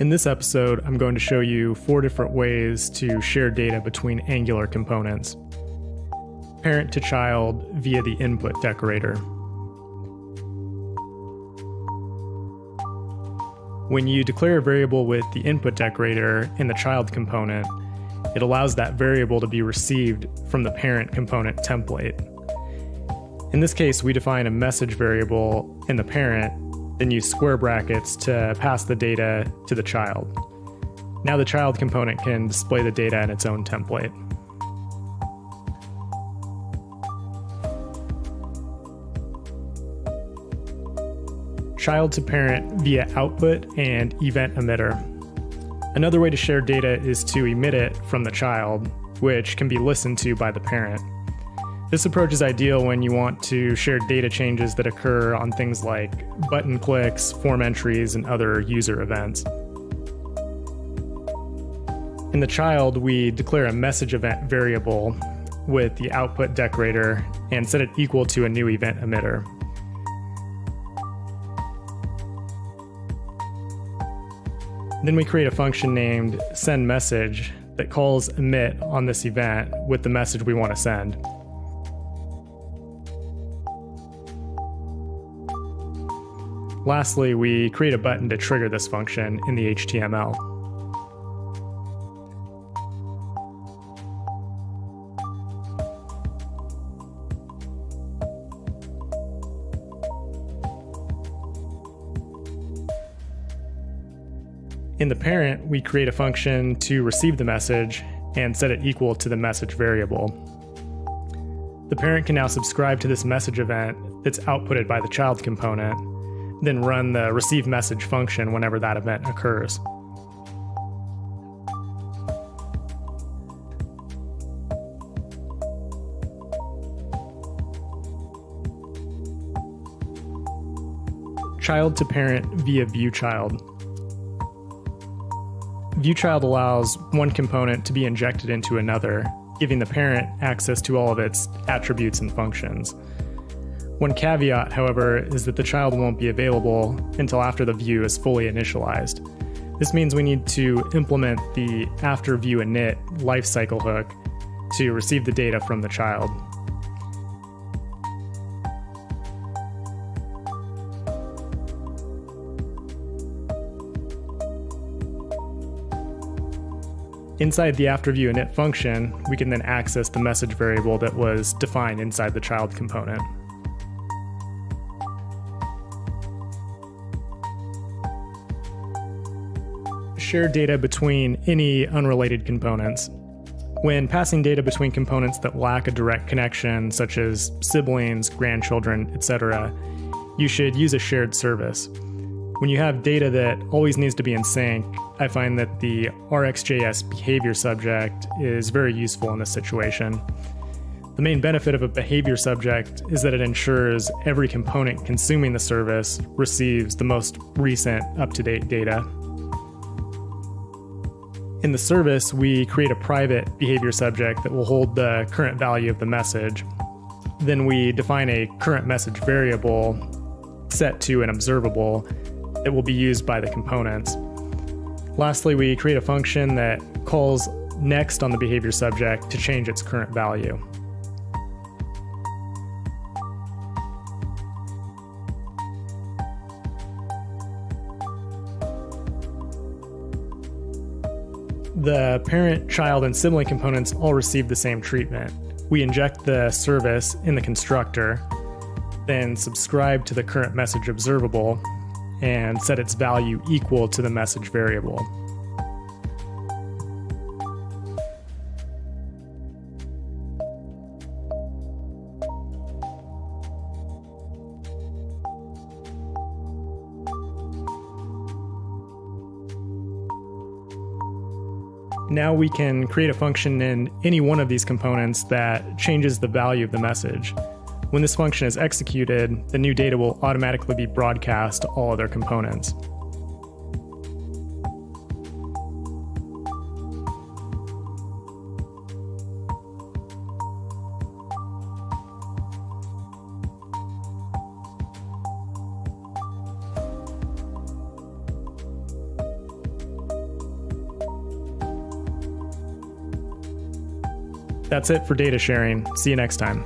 In this episode, I'm going to show you 4 different ways to share data between Angular components. Parent to child via the input decorator. When you declare a variable with the input decorator in the child component, it allows that variable to be received from the parent component template. In this case, we define a message variable in the parent, then use square brackets to pass the data to the child. Now the child component can display the data in its own template. Child to parent via output and event emitter. Another way to share data is to emit it from the child, which can be listened to by the parent. This approach is ideal when you want to share data changes that occur on things like button clicks, form entries, and other user events. In the child, we declare a message event variable with the output decorator and set it equal to a new event emitter. Then we create a function named sendMessage that calls emit on this event with the message we want to send. Lastly, we create a button to trigger this function in the HTML. In the parent, we create a function to receive the message and set it equal to the message variable. The parent can now subscribe to this message event that's outputted by the child component, then run the receive message function whenever that event occurs. Child to parent via viewChild. ViewChild allows one component to be injected into another, giving the parent access to all of its attributes and functions. One caveat, however, is that the child won't be available until after the view is fully initialized. This means we need to implement the after view init lifecycle hook to receive the data from the child. Inside the afterViewInit function, we can then access the message variable that was defined inside the child component. Share data between any unrelated components. When passing data between components that lack a direct connection, such as siblings, grandchildren, etc., you should use a shared service. When you have data that always needs to be in sync, I find that the RxJS behavior subject is very useful in this situation. The main benefit of a behavior subject is that it ensures every component consuming the service receives the most recent, up-to-date data. In the service, we create a private behavior subject that will hold the current value of the message. Then we define a current message variable set to an observable that will be used by the components. Lastly, we create a function that calls next on the behavior subject to change its current value. The parent, child, and sibling components all receive the same treatment. We inject the service in the constructor, then subscribe to the current message observable, and set its value equal to the message variable. Now we can create a function in any one of these components that changes the value of the message. When this function is executed, the new data will automatically be broadcast to all other components. That's it for data sharing. See you next time.